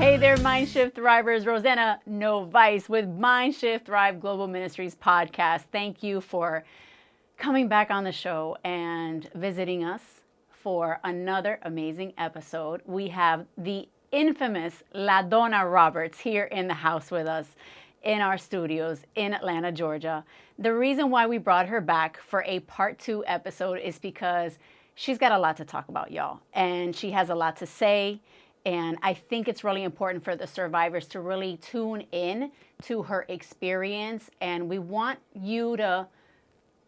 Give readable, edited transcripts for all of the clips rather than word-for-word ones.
Hey there, MindShift Thrivers. Rossana Novaes with MindShift Thrive Global Ministries podcast. Thank you for coming back on the show and visiting us for another amazing episode. We have the infamous Ladonna Roberts here in the house with us in our studios in Atlanta, Georgia. The reason why we brought her back for a part 2 episode is because she's got a lot to talk about, y'all, and she has a lot to say. And I think it's really important for the survivors to really tune in to her experience. And we want you to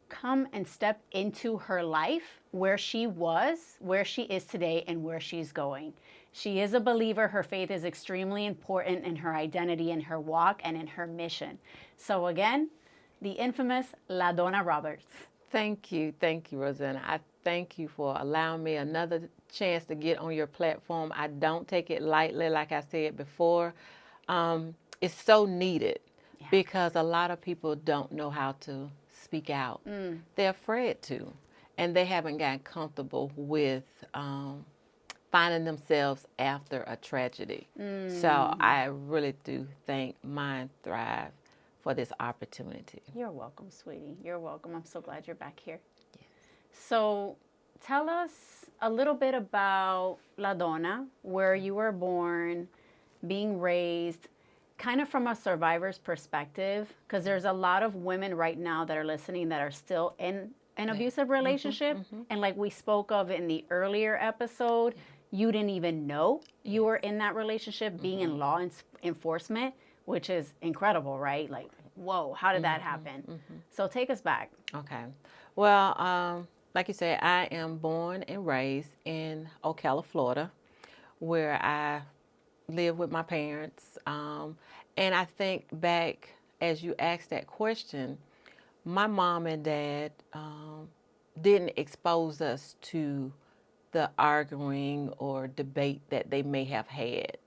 come and step into her life, where she was, where she is today, and where she's going. She is a believer. Her faith is extremely important in her identity, in her walk, and in her mission. So again, the infamous Ladonna Roberts. Thank you, Rossana. I thank you for allowing me another chance to get on your platform. I don't take it lightly, like I said before. It's so needed because a lot of people don't know how to speak out. They're afraid to, and they haven't gotten comfortable with finding themselves after a tragedy. So I really do thank Mind Thrive for this opportunity. You're welcome, sweetie. You're welcome. I'm so glad you're back here. Yes. So tell us a little bit about Ladonna, where you were born, being raised, kind of from a survivor's perspective, because there's a lot of women right now that are listening that are still in an abusive relationship. And like we spoke of in the earlier episode, you didn't even know you were in that relationship, being in law enforcement, which is incredible, right? Like, whoa, how did that happen? So take us back. Okay. Well, like you said, I am born and raised in Ocala, Florida, where I live with my parents. And I think back, as you asked that question, my mom and dad didn't expose us to the arguing or debate that they may have had.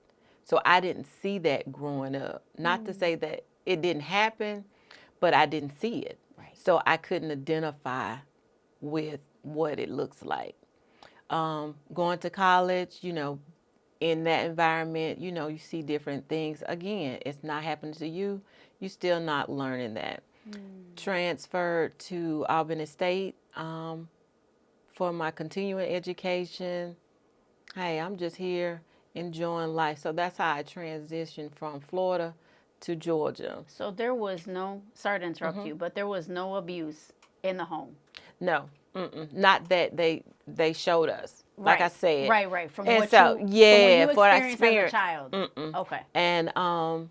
So I didn't see that growing up. Not to say that it didn't happen, but I didn't see it. Right. So I couldn't identify with what it looks like. Going to college, in that environment, you see different things. Again, it's not happening to you. You're still not learning that. Transferred to Albany State for my continuing education. Hey, I'm just here enjoying life. So that's how I transitioned from Florida to Georgia. So there was no, sorry to interrupt you, but there was no abuse in the home? No, not that they showed us. Like I said. Right. From what I experienced as a child. Okay. And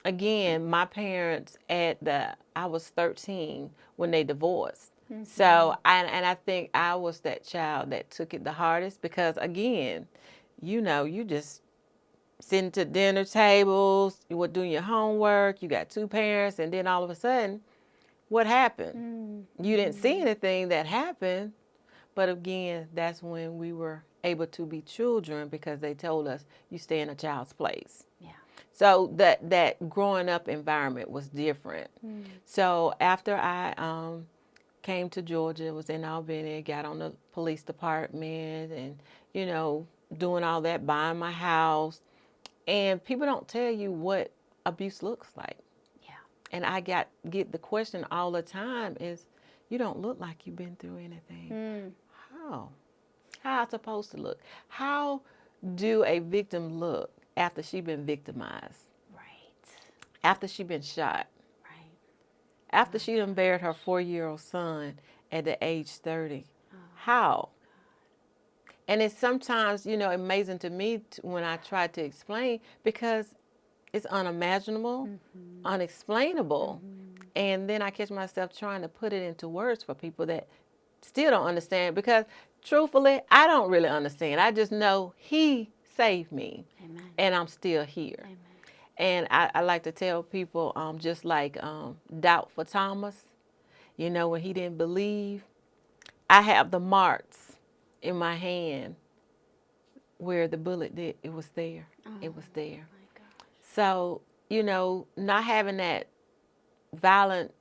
again, my parents I was 13 when they divorced. So, and I think I was that child that took it the hardest because, again, you just sitting to dinner tables, you were doing your homework, you got 2 parents, and then all of a sudden, what happened? You didn't see anything that happened, but again, that's when we were able to be children because they told us you stay in a child's place. Yeah. So that growing up environment was different. So after I came to Georgia, was in Albany, got on the police department, and doing all that, buying my house, and people don't tell you what abuse looks like. And I get the question all the time is, you don't look like you've been through anything. How? How I supposed to look? How do a victim look after she been victimized? Right. After she been shot? Right. After she done buried her 4-year-old son at the age 30? How? And it's sometimes, amazing to me when I try to explain because it's unimaginable, unexplainable. And then I catch myself trying to put it into words for people that still don't understand because, truthfully, I don't really understand. I just know he saved me. Amen. And I'm still here. Amen. And I like to tell people, just like doubt for Thomas, when he didn't believe, I have the marks in my hand where the bullet did. It was there. It was there. So, not having that violent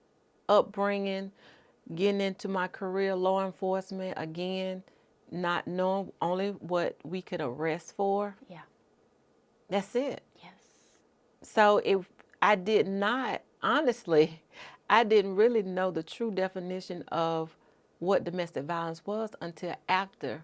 upbringing, getting into my career, law enforcement, again, not knowing only what we could arrest for. Yeah. That's it. So if I did not, honestly, I didn't really know the true definition of what domestic violence was until after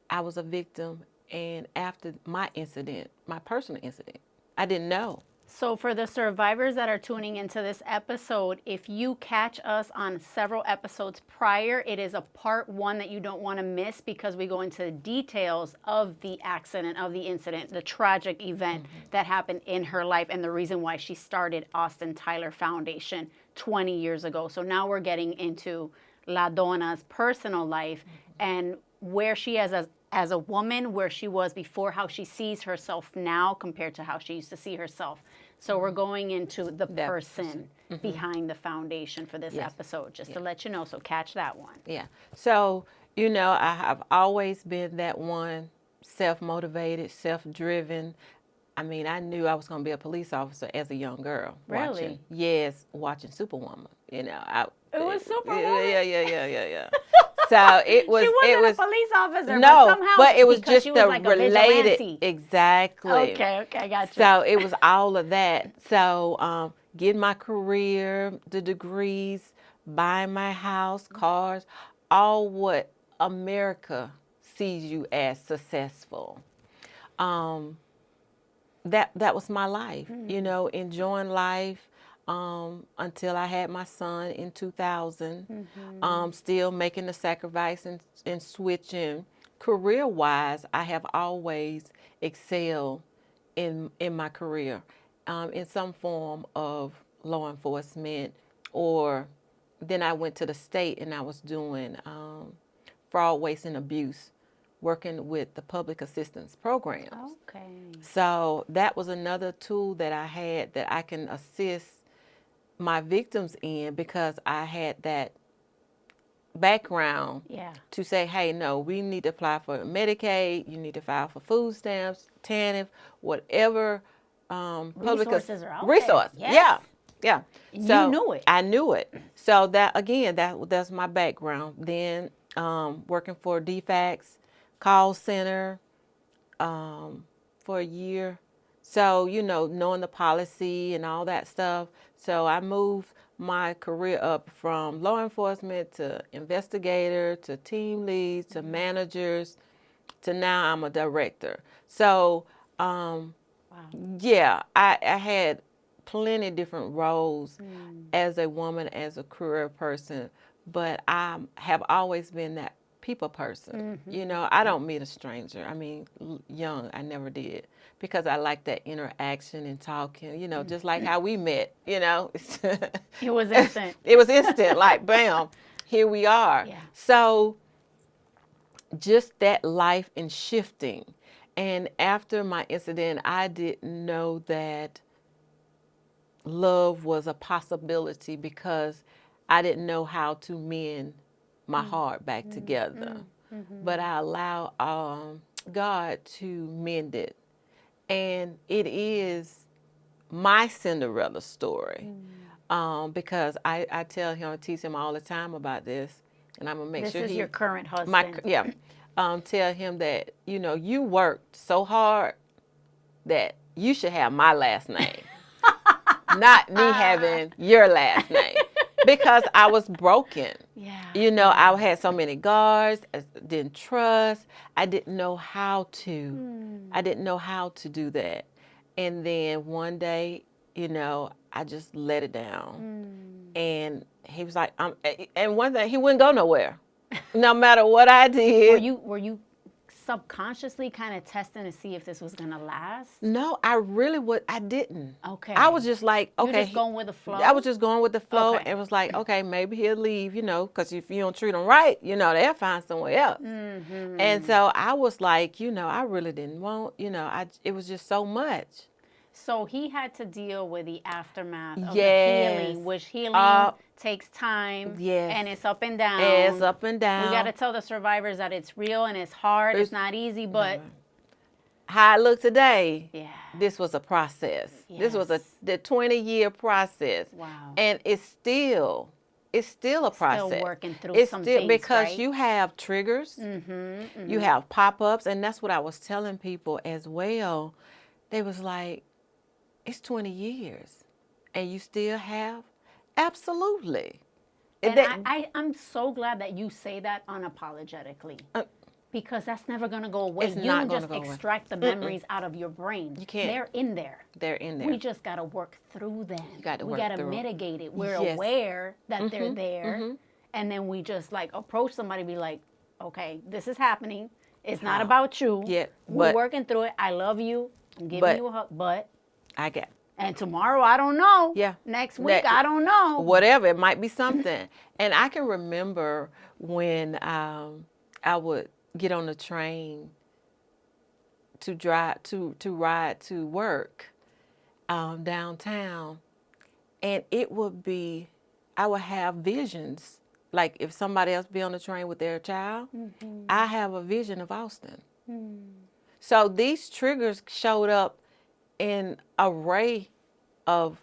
I was a victim and after my incident, my personal incident. I didn't know. So for the survivors that are tuning into this episode, if you catch us on several episodes prior, it is a part 1 that you don't want to miss because we go into the details of the accident, of the incident, the tragic event that happened in her life and the reason why she started Austin Tyler Foundation 20 years ago. So now we're getting into Ladonna's personal life and where she is as a woman, where she was before, how she sees herself now compared to how she used to see herself. So we're going into the person behind the foundation for this episode, just to let you know. So catch that one. Yeah. So, you know, I have always been that one, self-motivated, self-driven. I mean, I knew I was going to be a police officer as a young girl. Really? Watching Superwoman. You know, it was Superwoman? Yeah. So it was. She wasn't it was a police officer. No, but somehow but it was because just she was the like a related. vigilante. Exactly. Okay, I got you. So it was all of that. So getting my career, the degrees, buying my house, cars, all what America sees you as successful. That was my life. You know, enjoying life. Until I had my son in 2000, still making the sacrifice and switching. Career-wise, I have always excelled in my career in some form of law enforcement, or then I went to the state and I was doing fraud, waste, and abuse, working with the public assistance programs. Okay. So that was another tool that I had that I can assist my victims in because I had that background to say, hey, no, we need to apply for Medicaid, you need to file for food stamps, TANF, whatever resources are out resource. There. Yes. Yeah. So you knew it. I knew it. So that again, that's my background. Then working for DFAX call center for a year. So, you know, knowing the policy and all that stuff. So I moved my career up from law enforcement to investigator to team leads to managers to now I'm a director. So, yeah, I had plenty different roles as a woman, as a career person, but I have always been that people person. You know, I don't meet a stranger. I mean, young, I never did. Because I like that interaction and talking, you know, just like how we met, you know. It was instant. It was instant, like, bam, here we are. Yeah. So just that life and shifting. And after my incident, I didn't know that love was a possibility because I didn't know how to mend my heart back together. But I allowed God to mend it. And it is my Cinderella story because I tell him, I teach him all the time about this, and I'm going to make sure this is your current husband. Tell him that, you know, you worked so hard that you should have my last name, not me having your last name. Because I was broken. Yeah. You know, I had so many guards, I didn't trust. I didn't know how to. I didn't know how to do that. And then one day, you know, I just let it down. And he was like, and one thing, he wouldn't go nowhere. No matter what I did. Were you subconsciously kind of testing to see if this was going to last? No, I didn't. Okay. I was just like, okay. You're just going with the flow? I was just going with the flow. Okay. And was like, okay, maybe he'll leave, you know, because if you don't treat him right, you know, they'll find somewhere else. And so I was like, you know, I really didn't want, you know, it was just so much. So he had to deal with the aftermath of Yes. the healing, which healing takes time. Yes. And it's up and down. It's up and down. We got to tell the survivors that it's real and it's hard. It's not easy, but how I look today, yeah, this was a process. Yes. This was the 20-year process. Wow. And it's still a process. Still working through some things, because right? you have triggers, you have pop-ups, and that's what I was telling people as well. They was like, It's 20 years. And you still have? Absolutely. And I'm so glad that you say that unapologetically. Because that's never going to go away. It's You not don't gonna just go away. extract the memories out of your brain. You can't. They're in there. They're in there. We just got to work through them. You got to we work got to through 'em. mitigate it. We're Yes. aware that they're there. And then we just like approach somebody, be like, okay, this is happening. It's not about you. Yeah, We're but- working through it. I love you. I'm giving But- you a hug. But, I get and tomorrow, I don't know. Yeah. Next week, I don't know. whatever. It might be something. And I can remember when I would get on the train to drive to ride to work downtown, and it would be, I would have visions. Like if somebody else be on the train with their child, I have a vision of Austin. So these triggers showed up in array of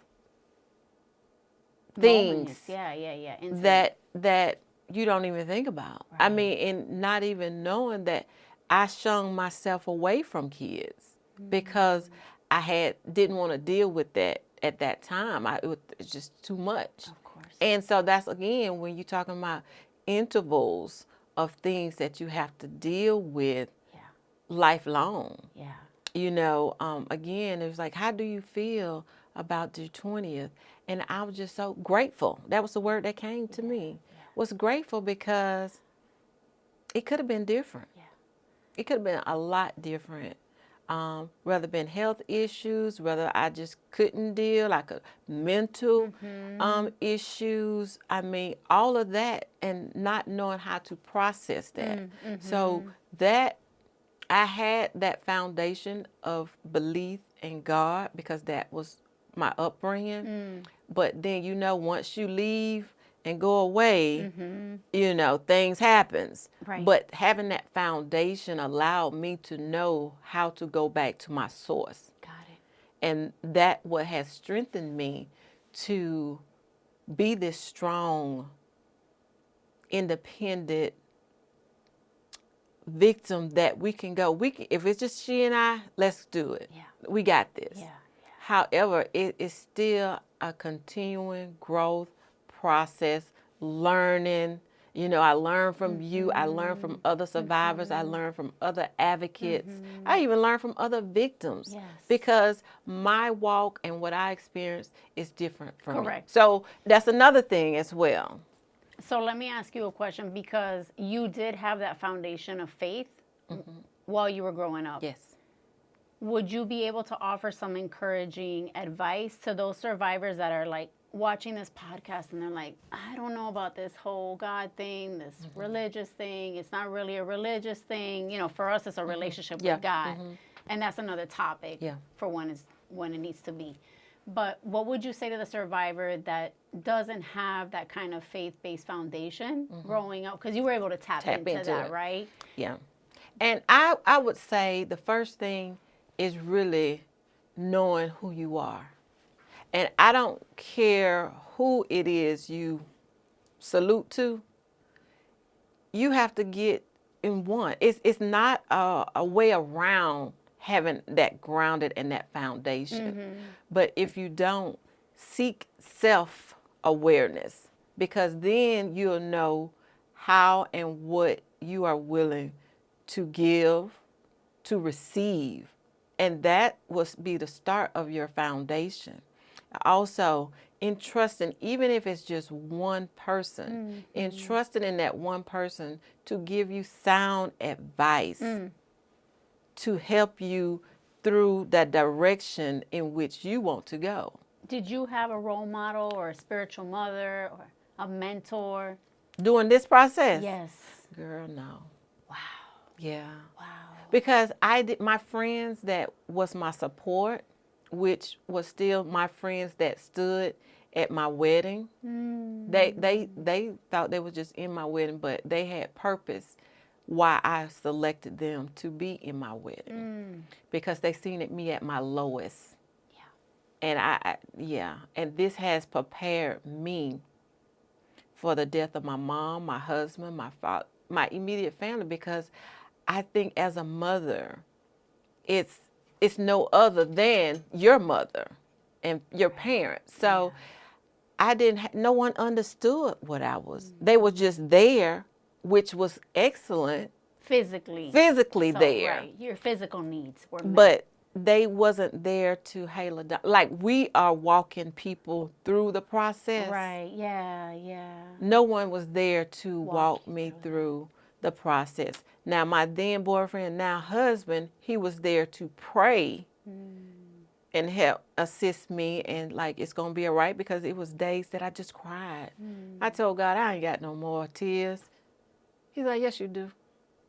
things Moments. Yeah. Incidents. that you don't even think about. I mean, and not even knowing that I shun myself away from kids because I didn't want to deal with that at that time. It was just too much. Of course. And so that's, again, when you're talking about intervals of things that you have to deal with lifelong. Yeah. You know, again, it was like, how do you feel about your 20th? And I was just so grateful. That was the word that came to me. Was grateful because it could have been different. Yeah. It could have been a lot different. Whether been health issues, whether I just couldn't deal, like a mental issues. I mean, all of that, and not knowing how to process that. So that I had that foundation of belief in God because that was my upbringing. But then, you know, once you leave and go away, you know, things happens. Right. But having that foundation allowed me to know how to go back to my source. Got it. And that what has strengthened me to be this strong, independent victim that we can go. If it's just she and I, let's do it. Yeah. We got this. Yeah. However, it is still a continuing growth process, learning. You know, I learn from you. I learn from other survivors. I learn from other advocates. I even learn from other victims. Yes. Because my walk and what I experience is different from Correct. me. So that's another thing as well. So let me ask you a question, because you did have that foundation of faith while you were growing up. Yes. Would you be able to offer some encouraging advice to those survivors that are like watching this podcast and they're like, I don't know about this whole God thing, this religious thing. It's not really a religious thing. You know, for us, it's a relationship with God. And that's another topic for when it needs to be. But what would you say to the survivor that doesn't have that kind of faith-based foundation growing up? Because you were able to tap into that, right? Yeah. And I would say the first thing is really knowing who you are. And I don't care who it is you salute to. You have to get in one. It's not a way around having that grounded and that foundation. But if you don't, seek self-awareness, because then you'll know how and what you are willing to give, to receive. And that will be the start of your foundation. Also, entrusting, even if it's just one person, entrusting in that one person to give you sound advice, to help you through that direction in which you want to go. Did you have a role model or a spiritual mother or a mentor? During this process? Yes. Girl, no. Wow. Yeah. Wow. Because my friends that was my support, which was still my friends that stood at my wedding, they thought they were just in my wedding, but they had purpose why I selected them to be in my wedding, because they seen me at my lowest. Yeah. And and this has prepared me for the death of my mom, my husband, my father, my immediate family, because I think as a mother, it's no other than your mother. and your parents. So I didn't, no one understood what I was. They were just there, which was excellent. Physically So, there. Right. Your physical needs were met. But they wasn't there to, hey, Ladonna, like we are walking people through the process. Right. Yeah. No one was there to walk me through the process. Now, my then boyfriend, now husband, he was there to pray and help assist me, and like, it's going to be all right, because it was days that I just cried. I told God, I ain't got no more tears. He's like, yes, you do.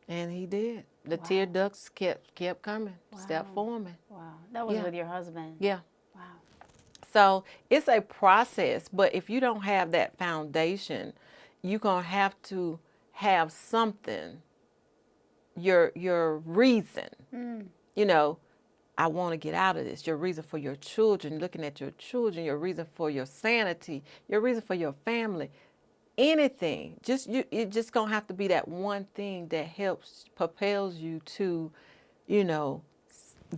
And he did. The tear ducts kept coming, stepped forming. Wow. That was with your husband. Yeah. Wow. So it's a process, but if you don't have that foundation, you're going to have something, your reason. You know, I want to get out of this. Your reason for your children, looking at your children, your reason for your sanity, your reason for your family. Anything, it's just gonna have to be that one thing that propels you to, you know,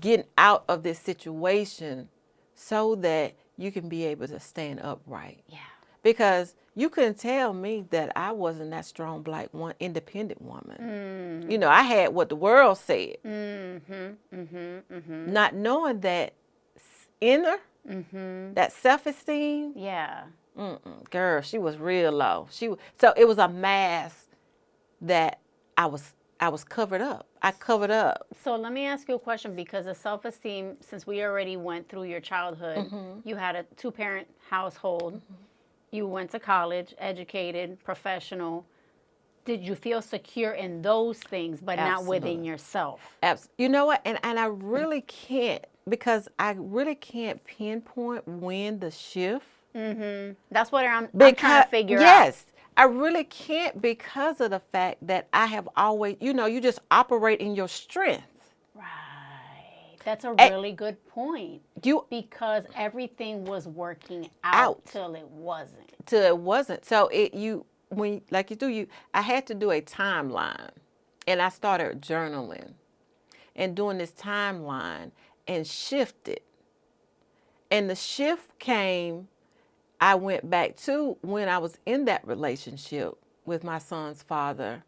getting out of this situation, so that you can be able to stand upright. Yeah. Because you couldn't tell me that I wasn't that strong, black, independent woman. You know, I had what the world said. Not knowing that inner, that self-esteem. Yeah. Girl, she was real low. So it was a mask that I was covered up. I covered up. So let me ask you a question, because of self-esteem, since we already went through your childhood, you had a 2-parent household, you went to college, educated, professional. Did you feel secure in those things, but not within yourself? Absolutely. You know what? And I really can't, because I really can't pinpoint when the shift. That's what I'm trying to figure out. Yes, I really can't, because of the fact that I have always, you know, you just operate in your strength. Right. That's a really good point. Because everything was working out till it wasn't. So I had to do a timeline, and I started journaling and doing this timeline and shifted. And the shift came. I went back to when I was in that relationship with my son's father.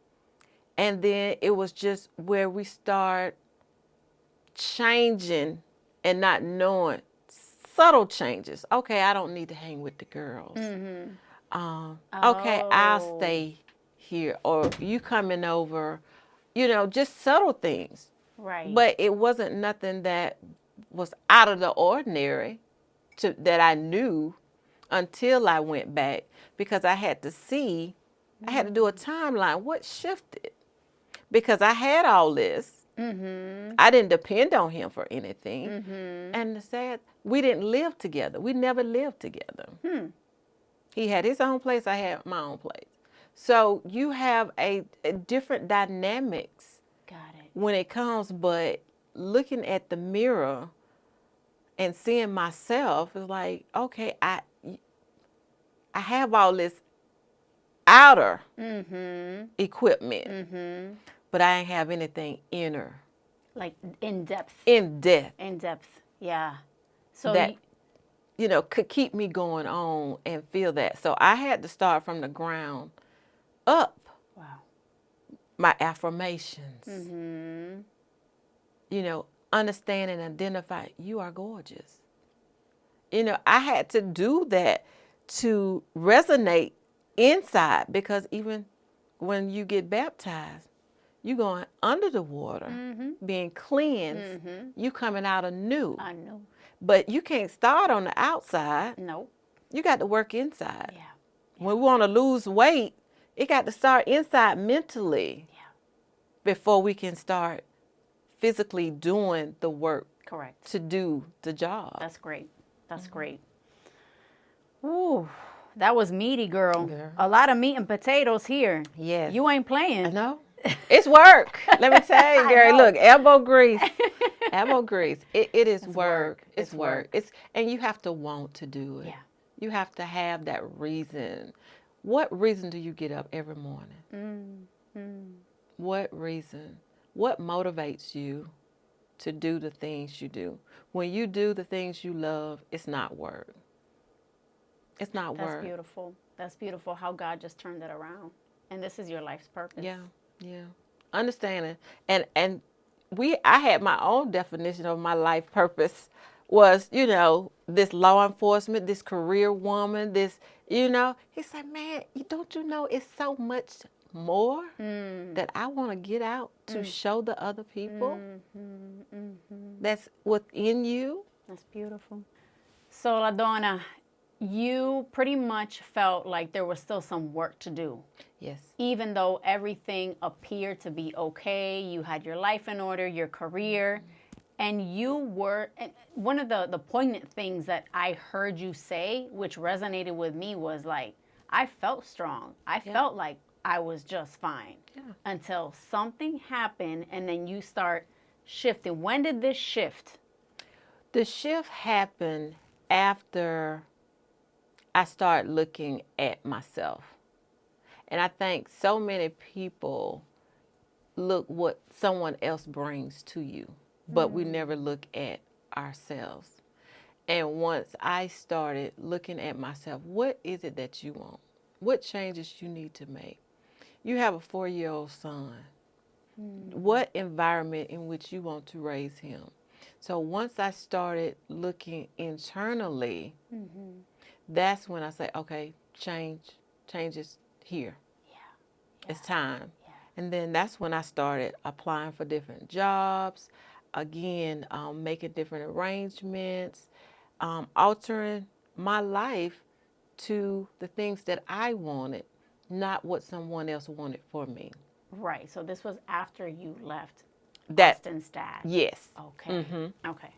And then it was just where we start changing and not knowing, subtle changes. Okay, I don't need to hang with the girls. Okay, I'll stay here. Or you coming over, you know, just subtle things. Right. But it wasn't nothing that was out of the ordinary that I knew until I went back, because I had to see, I had to do a timeline. What shifted? Because I had all this. I didn't depend on him for anything. And the sad, we didn't live together. We never lived together. He had his own place. I had my own place. So you have a different dynamics. Got it. When it comes, but looking at the mirror and seeing myself is like, okay, I have all this outer equipment, but I ain't have anything inner. Like in depth. In depth. In depth, yeah. So that, you know, could keep me going on and feel that. So I had to start from the ground up. Wow. My affirmations. You know, understand and identify, you are gorgeous. You know, I had to do that to resonate inside, because even when you get baptized, you going under the water, being cleansed, you coming out anew. I know. But you can't start on the outside. No. You got to work inside. Yeah. When we want to lose weight, it got to start inside mentally. Yeah. Before we can start physically doing the work. Correct. To do the job. That's great. That's great. Ooh, that was meaty, girl. A lot of meat and potatoes here. Yes. You ain't playing. I know. It's work. Let me tell you, Gary. Look, elbow grease. Elbow grease. It is work. It's work. And you have to want to do it. Yeah. You have to have that reason. What reason do you get up every morning? What reason? What motivates you to do the things you do. When you do the things you love, it's not work. It's not work. That's beautiful. That's beautiful how God just turned it around. And this is your life's purpose. Yeah, yeah. Understanding. And I had my own definition of my life purpose was, this law enforcement, this career woman, this, he said, man, don't you know it's so much more that I want to get out to show the other people that's within you. That's beautiful. So, Ladonna, you pretty much felt like there was still some work to do. Yes. Even though everything appeared to be okay, you had your life in order, your career, and you were, and one of the poignant things that I heard you say, which resonated with me, was like, I felt strong. I felt like I was just fine until something happened, and then you start shifting. When did this shift? The shift happened after I started looking at myself. And I think so many people look what someone else brings to you, but we never look at ourselves. And once I started looking at myself, what is it that you want? What changes you need to make? You have a 4-year-old son. What environment in which you want to raise him? So once I started looking internally, that's when I say, okay, changes here. It's time. And then that's when I started applying for different jobs, again, making different arrangements, altering my life to the things that I wanted, not what someone else wanted for me. Right. So this was after you left That, Austin's dad. yes. Okay. Okay.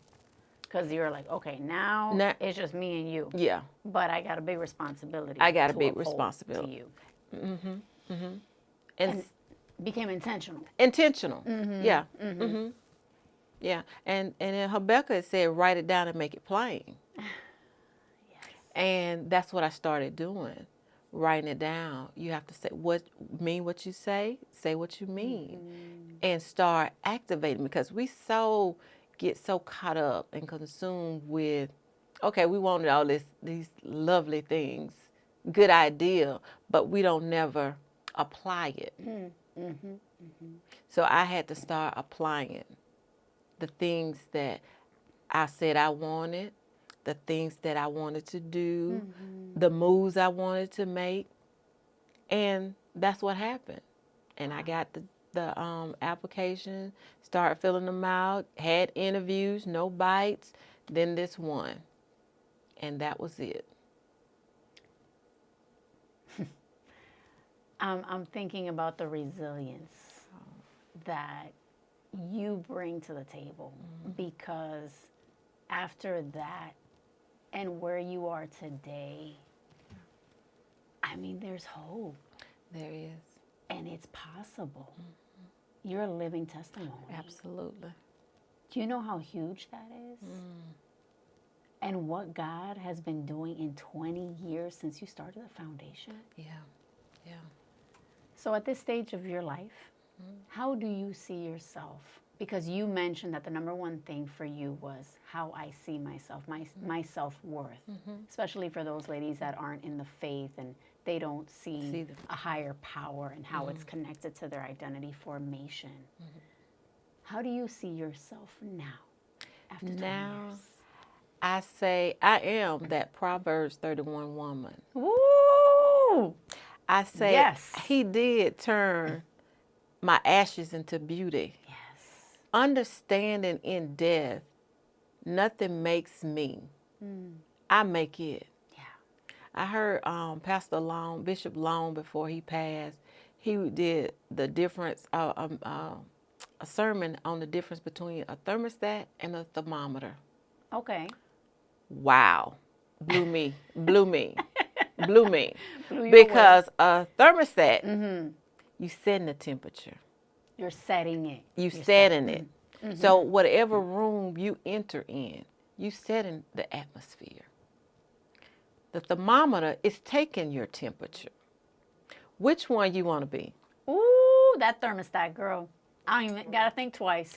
Because you're like, okay, now it's just me and you. Yeah. But I got a big responsibility. I got a to big uphold responsibility. to you. And And became intentional. intentional. Yeah. Yeah. And then Habakkuk said, write it down and make it plain. And that's what I started doing, writing it down. You have to say what you say what you mean, and start activating, because we get so caught up and consumed with, okay, we wanted all these lovely things, good idea, but we don't never apply it. So I had to start applying it. The things that I said I wanted, the things that I wanted to do, the moves I wanted to make, and that's what happened. And I got the application, started filling them out, had interviews, no bites, then this one, and that was it. I'm thinking about the resilience that you bring to the table, because after that and where you are today, I mean, there's hope. There is. And it's possible. You're a living testimony. Absolutely. Do you know how huge that is? And what God has been doing in 20 years since you started the foundation? Yeah. Yeah. So at this stage of your life, how do you see yourself? Because you mentioned that the number one thing for you was how I see myself, my self-worth, especially for those ladies that aren't in the faith and they don't see a higher power and how it's connected to their identity formation. How do you see yourself now, after 20 years? I say I am that Proverbs 31 woman. Woo! I say Yes. He did turn my ashes into beauty. Yes. Understanding in death, nothing makes me. I make it. Yeah. I heard Pastor Long, Bishop Long, before he passed, he did the difference, a sermon on the difference between a thermostat and a thermometer. Okay. Wow. Blew me. Blew me. Blew me. Blew you Because a thermostat, you setting the temperature. You're setting it. You setting it. So whatever room you enter in, you setting the atmosphere. The thermometer is taking your temperature. Which one you want to be? Ooh, that thermostat, girl. I don't even gotta think twice.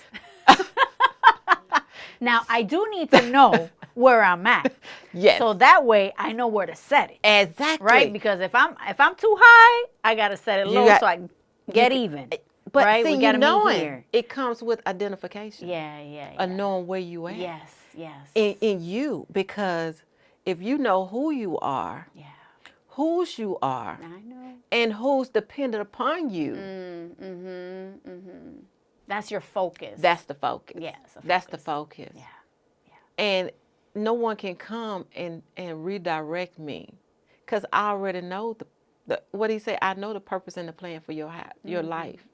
Now, I do need to know where I'm at. Yes. So that way I know where to set it. Exactly. Right? Because if I'm too high, I got to set it low so I can get even. But right? see, We gotta meet knowing here. it comes with identification. Yeah. Knowing where you at. Yes. In you, because if you know who you are, whose you are, I know, and who's dependent upon you, that's your focus. That's the focus. Yes, that's the focus. Yeah. And no one can come and redirect me, because I already know the what he said. I know the purpose and the plan for your life.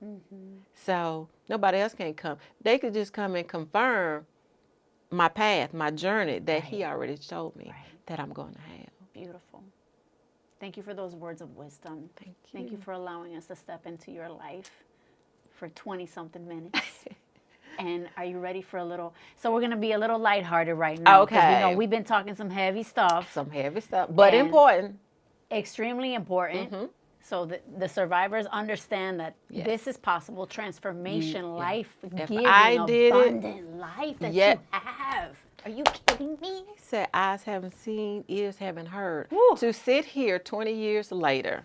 So nobody else can come. They could just come and confirm my path, my journey that he already showed me that I'm going to have. Beautiful. Thank you for those words of wisdom. Thank you. Thank you for allowing us to step into your life for 20-something minutes. And are you ready for a little? So we're going to be a little lighthearted right now. Okay. Because we know we've been talking some heavy stuff. But important. Extremely important. So the survivors understand that this is possible. Transformation, life, giving, abundant life that you have. Are you kidding me? He said, eyes haven't seen, ears haven't heard. Woo. To sit here 20 years later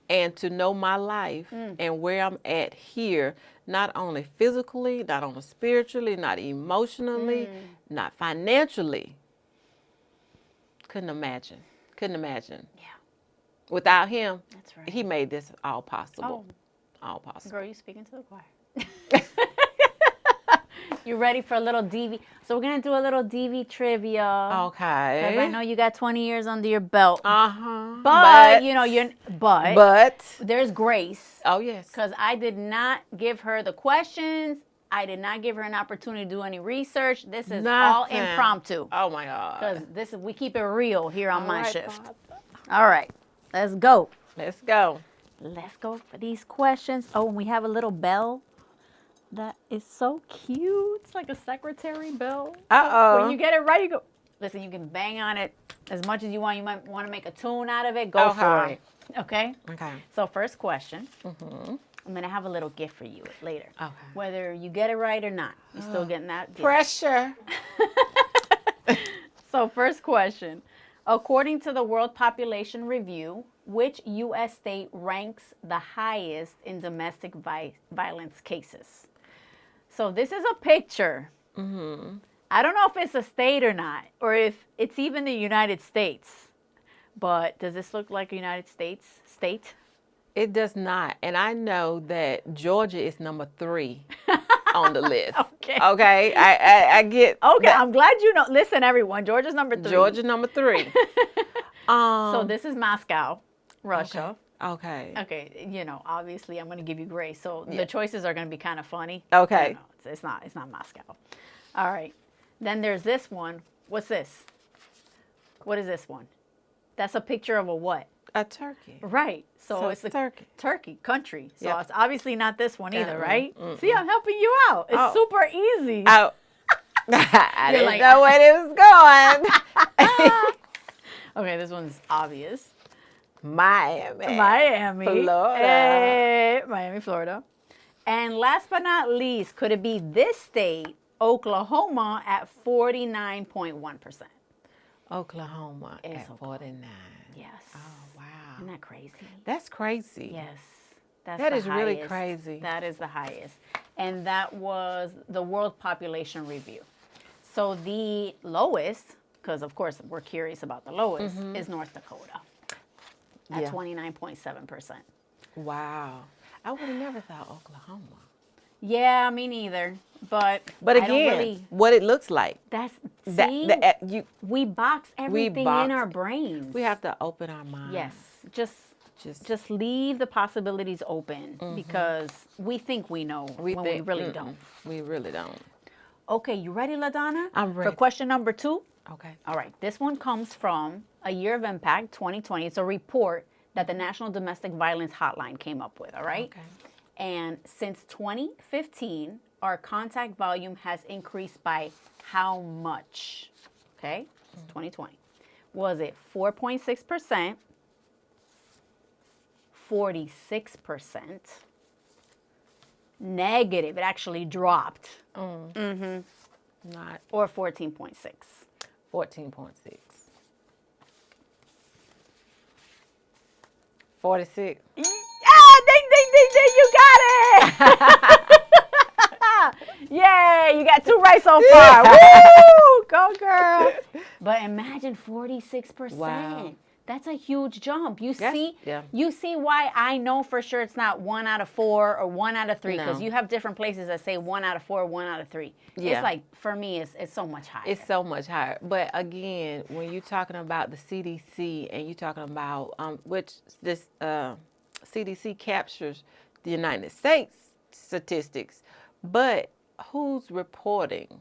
and to know my life and where I'm at here, not only physically, not only spiritually, not emotionally, not financially. Couldn't imagine. Yeah. Without him, That's right. he made this all possible. All possible. Girl, you speaking to the choir. You ready for a little DV? So we're going to do a little DV trivia. Okay. Because I know you got 20 years under your belt. But you know, but there's grace. Oh, yes. Because I did not give her the questions. I did not give her an opportunity to do any research. This is all impromptu. Oh, my God. Because we keep it real here on MindShift. Father. All right. Let's go. Let's go. Let's go for these questions. Oh, and we have a little bell. That is so cute. It's like a secretary bell. Uh-oh. When you get it right, you go. Listen, you can bang on it as much as you want. You might want to make a tune out of it. Go for it. Okay? Okay. So first question. I'm going to have a little gift for you later. Okay. Whether you get it right or not, you're still getting that gift. Pressure. So first question. According to the World Population Review, which U.S. state ranks the highest in domestic violence cases? So this is a picture. I don't know if it's a state or not, or if it's even the United States. But does this look like a United States state? It does not. And I know that Georgia is number 3 on the list. Okay. I get. Okay. I'm glad you know. Listen, everyone. Georgia's number 3. Georgia number 3. So this is Moscow, Russia. Okay. You know, obviously I'm going to give you grace. So the choices are going to be kind of funny. Okay. No, it's not Moscow. All right. Then there's this one. What's this? What is this one? That's a picture of a what? A turkey. Right. So it's a turkey. Turkey country. So it's obviously not this one either, right? See, I'm helping you out. It's Oh. super easy. I didn't know where it was going. Okay, this one's obvious. Miami. Florida. Florida. Miami, Florida. And last but not least, could it be this state, Oklahoma, at 49.1%? Oklahoma It's at 49. Yes. Oh, wow. Isn't that crazy? That's crazy. Yes. That is really highest. crazy. That is the highest. And that was the World Population Review. So the lowest, because of course we're curious about the lowest, is North Dakota at 29.7%. Wow. I would have never thought Oklahoma. Yeah, me neither. But again, what it looks like. That's we box everything in our brains. We have to open our minds. Yes, just leave the possibilities open because we think we know when we really don't. We really don't. Okay, you ready, Ladonna? I'm ready. For question number 2. Okay. All right. This one comes from A Year of Impact 2020. It's a report that the National Domestic Violence Hotline came up with. All right. Okay. And since 2015, our contact volume has increased by how much? Okay, it's 2020. Was it 4.6%, 46%, negative, it actually dropped, Not or 14.6? 14.6. 46. Ah, ding, ding, ding, ding, you got it! Yay, you got 2 right so far. Woo! Go, girl. But imagine 46%. Wow. That's a huge jump. You Yes, see, yeah. you see why I know for sure it's not 1 out of 4 or 1 out of 3, because No. you have different places that say 1 out of 4, 1 out of 3. Yeah. It's like, for me, it's so much higher. It's so much higher. But again, when you're talking about the CDC and you're talking about which this CDC captures the United States statistics, but who's reporting?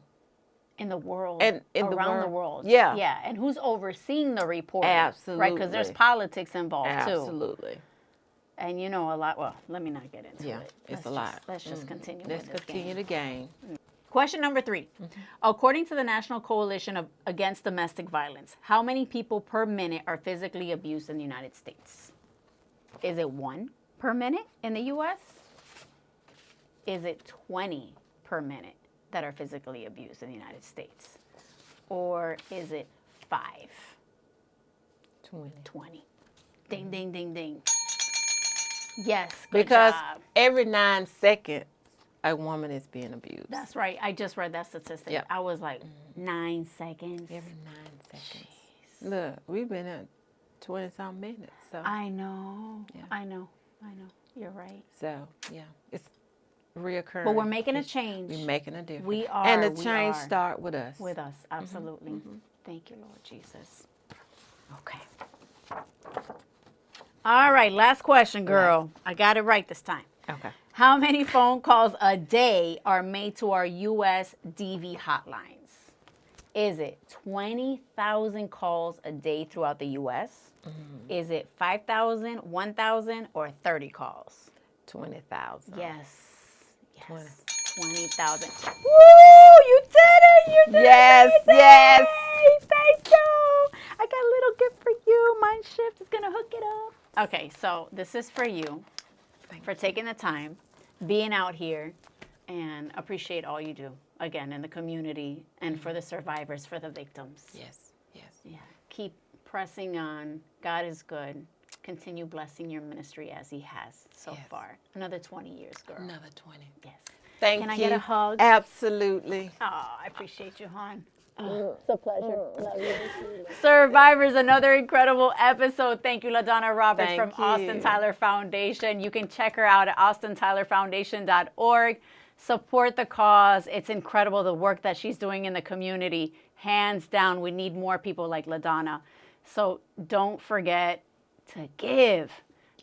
In the world, And in around the the world. Yeah. Yeah, and who's overseeing the reporting? Absolutely. Right, because there's politics involved, too. Absolutely. And you know a lot, well, let me not get into Yeah, it. it's Let's a lot. Let's just continue Let's with this continue game. the game. Question number 3. According to the National Coalition Against Domestic Violence, how many people per minute are physically abused in the United States? Is it 1 per minute in the U.S.? Is it 20 per minute that are physically abused in the United States? Or is it 5? 20. 20. Ding, ding, ding, ding. Yes, good Because job. every 9 seconds, a woman is being abused. That's right. I just read that statistic. Yep. I was like, 9 seconds. Every 9 seconds. Look, we've been at 20-some minutes. So, I know. Yeah. I know. You're right. so yeah, it's reoccurring. But we're making a change. We're making a difference. We are. And the we change are. start with us. With us, absolutely. Thank you, Lord Jesus. Okay. All right, last question, girl. I got it right this time. Okay. How many phone calls a day are made to our U.S. DV hotlines? Is it 20,000 calls a day throughout the U.S.? Is it 5,000, 1,000, or 30 calls? 20,000. Yes. 20. 20,000. Woo! You did it! You did Yes, it! You did yes. it! Thank you! I got a little gift for you. MindShift is going to hook it up. Okay, so this is for you for taking the time, being out here, and appreciate all you do, again, in the community and for the survivors, for the victims. Yes, yes. Yeah. Keep pressing on. God is good. Continue blessing your ministry as he has so Yes. far. Another 20 years, girl. Another 20. Yes. Thank Can you. I get a hug? Absolutely. Oh, I appreciate you, hon. It's a pleasure. Love you. Survivors, another incredible episode. Thank you, Ladonna Roberts Thank from Austin you. Tyler Foundation. You can check her out at austintylerfoundation.org. Support the cause. It's incredible the work that she's doing in the community. Hands down, we need more people like Ladonna. So don't forget to give.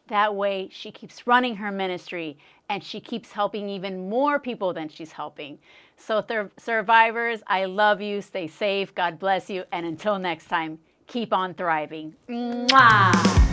That way she keeps running her ministry and she keeps helping even more people than she's helping. So survivors, I love you. Stay safe. God bless you. And until next time, keep on thriving. Mwah!